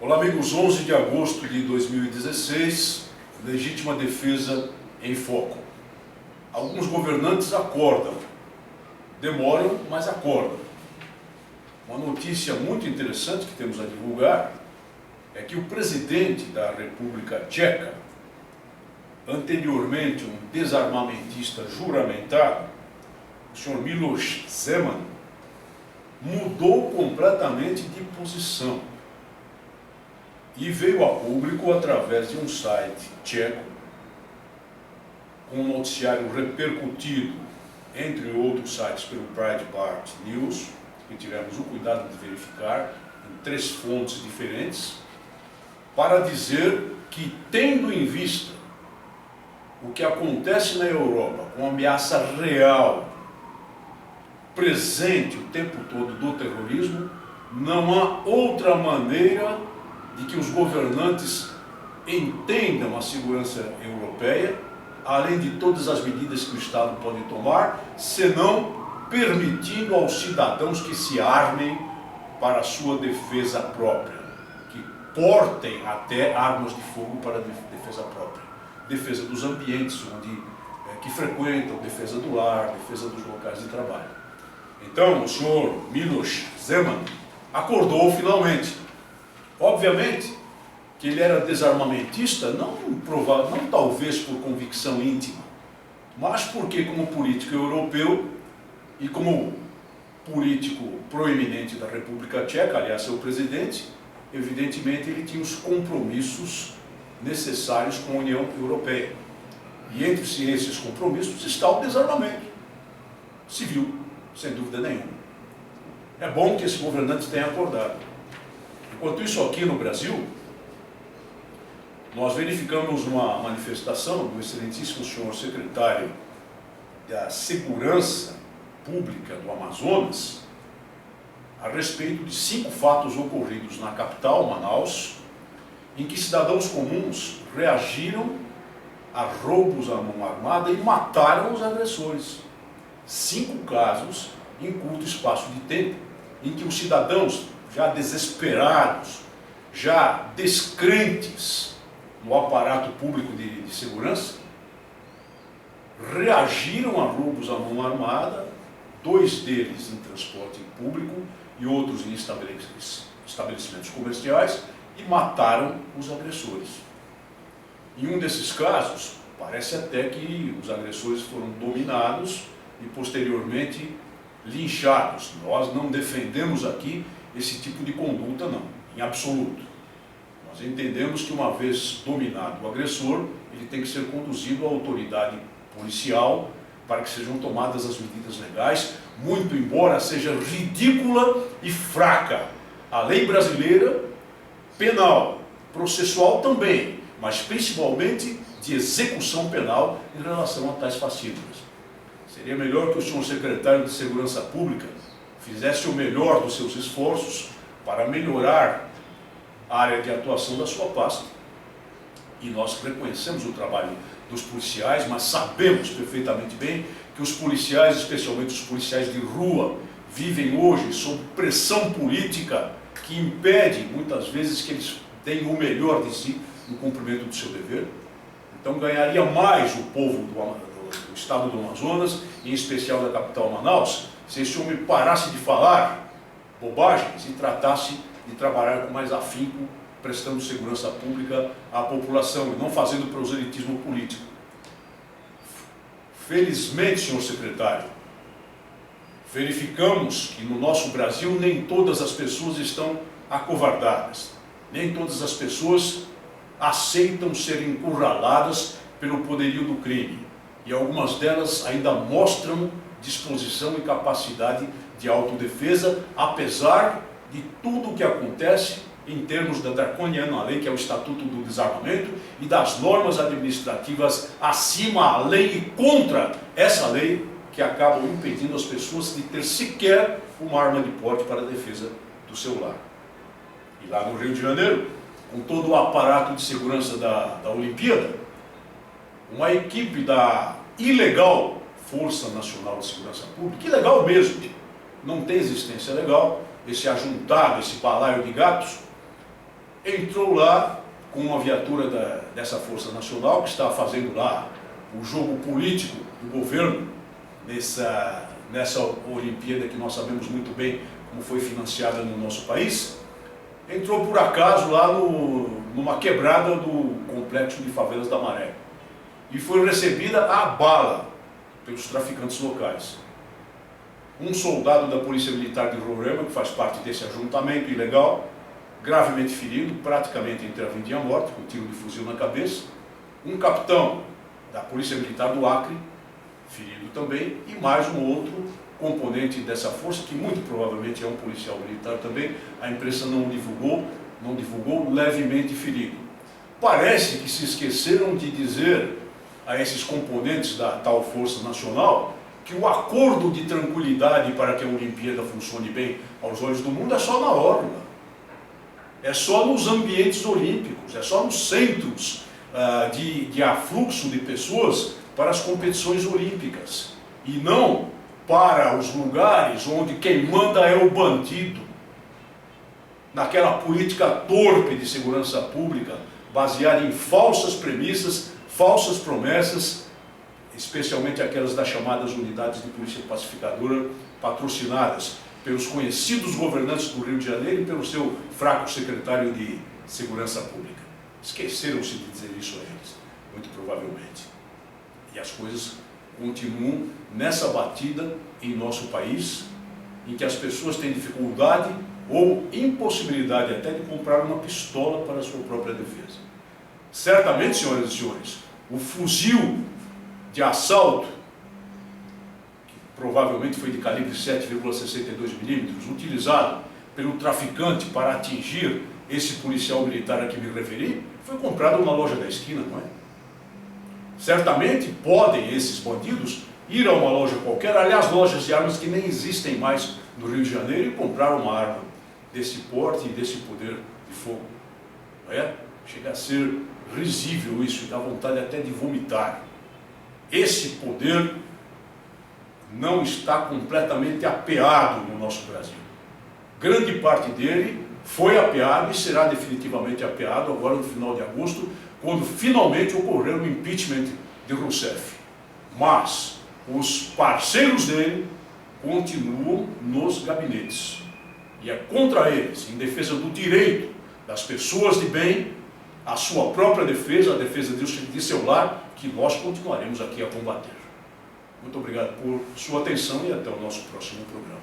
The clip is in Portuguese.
Olá, amigos. 11 de agosto de 2016, legítima defesa em foco. Alguns governantes acordam, demoram, mas acordam. Uma notícia muito interessante que temos a divulgar é que o presidente da República Tcheca, anteriormente um desarmamentista juramentado, o senhor Miloš Zeman, mudou completamente de posição e veio a público através de um site tcheco, com um noticiário repercutido, entre outros sites, pelo Breitbart News, que tivemos o cuidado de verificar em 3 fontes diferentes, para dizer que, tendo em vista o que acontece na Europa, com ameaça real, presente o tempo todo do terrorismo, não há outra maneira de que os governantes entendam a segurança europeia, além de todas as medidas que o Estado pode tomar, senão permitindo aos cidadãos que se armem para a sua defesa própria, que portem até armas de fogo para a defesa própria, defesa dos ambientes que frequentam, defesa do lar, defesa dos locais de trabalho. Então, o senhor Miloš Zeman acordou finalmente. Obviamente que ele era desarmamentista, não talvez por convicção íntima, mas porque, como político europeu e como político proeminente da República Tcheca, aliás, seu presidente, evidentemente ele tinha os compromissos necessários com a União Europeia. E entre esses compromissos está o desarmamento civil, sem dúvida nenhuma. É bom que esse governante tenha acordado. Enquanto isso, aqui no Brasil, nós verificamos uma manifestação do excelentíssimo senhor secretário da Segurança Pública do Amazonas a respeito de 5 fatos ocorridos na capital, Manaus, em que cidadãos comuns reagiram a roubos à mão armada e mataram os agressores. 5 casos em curto espaço de tempo, em que os cidadãos, já desesperados, já descrentes no aparato público de segurança, reagiram a roubos à mão armada, 2 deles em transporte público e outros em estabelecimentos comerciais, e mataram os agressores. Em um desses casos, parece até que os agressores foram dominados e posteriormente linchados. Nós não defendemos aqui esse tipo de conduta, não, em absoluto. Nós entendemos que, uma vez dominado o agressor, ele tem que ser conduzido à autoridade policial para que sejam tomadas as medidas legais, muito embora seja ridícula e fraca a lei brasileira, penal, processual também, mas principalmente de execução penal em relação a tais fascículos. Seria melhor que o senhor secretário de Segurança Pública fizesse o melhor dos seus esforços para melhorar a área de atuação da sua pasta. E nós reconhecemos o trabalho dos policiais, mas sabemos perfeitamente bem que os policiais, especialmente os policiais de rua, vivem hoje sob pressão política que impede, muitas vezes, que eles deem o melhor de si no cumprimento do seu dever. Então ganharia mais o povo do estado do Amazonas, em especial da capital Manaus, se esse homem parasse de falar bobagens e tratasse de trabalhar com mais afinco, prestando segurança pública à população e não fazendo proselitismo político. Felizmente, senhor secretário, verificamos que no nosso Brasil nem todas as pessoas estão acovardadas, nem todas as pessoas aceitam ser encurraladas pelo poderio do crime, e algumas delas ainda mostram disposição e capacidade de autodefesa, apesar de tudo o que acontece em termos da draconiana lei, que é o Estatuto do Desarmamento, e das normas administrativas acima à lei e contra essa lei, que acabam impedindo as pessoas de ter sequer uma arma de porte para a defesa do seu lar. E lá no Rio de Janeiro, com todo o aparato de segurança da Olimpíada, uma equipe da ilegal Força Nacional de Segurança Pública, ilegal mesmo, não tem existência legal, esse ajuntado, esse balaio de gatos, entrou lá com uma viatura dessa Força Nacional, que está fazendo lá o jogo político do governo nessa Olimpíada que nós sabemos muito bem como foi financiada no nosso país. Entrou por acaso lá numa quebrada do complexo de favelas da Maré e foi recebida a bala pelos traficantes locais. Um soldado da Polícia Militar de Roraima, que faz parte desse ajuntamento ilegal, gravemente ferido, praticamente entre a vida e a morte, com um tiro de fuzil na cabeça. Um capitão da Polícia Militar do Acre, ferido também, e mais um outro componente dessa força, que muito provavelmente é um policial militar também, a imprensa não divulgou, levemente ferido. Parece que se esqueceram de dizer a esses componentes da tal Força Nacional que o acordo de tranquilidade para que a Olimpíada funcione bem aos olhos do mundo é só na orla. É só nos ambientes olímpicos, é só nos centros de afluxo de pessoas para as competições olímpicas. E não para os lugares onde quem manda é o bandido. Naquela política torpe de segurança pública, baseada em falsas premissas, falsas promessas, especialmente aquelas das chamadas unidades de polícia pacificadora, patrocinadas pelos conhecidos governantes do Rio de Janeiro e pelo seu fraco secretário de Segurança Pública. Esqueceram-se de dizer isso a eles, muito provavelmente. E as coisas continuam nessa batida em nosso país, em que as pessoas têm dificuldade ou impossibilidade até de comprar uma pistola para a sua própria defesa. Certamente, senhoras e senhores, o fuzil de assalto, provavelmente foi de calibre 7,62 milímetros, utilizado pelo traficante para atingir esse policial militar a que me referi, foi comprado numa loja da esquina, não é? Certamente podem esses bandidos ir a uma loja qualquer, aliás, lojas de armas que nem existem mais no Rio de Janeiro, e comprar uma arma desse porte e desse poder de fogo. Não é? Chega a ser risível isso, e dá vontade até de vomitar. Esse poder não está completamente apeado no nosso Brasil. Grande parte dele foi apeado e será definitivamente apeado agora no final de agosto, quando finalmente ocorrer o impeachment de Rousseff. Mas os parceiros dele continuam nos gabinetes. E é contra eles, em defesa do direito das pessoas de bem, a sua própria defesa, a defesa de seu lar, que nós continuaremos aqui a combater. Muito obrigado por sua atenção e até o nosso próximo programa.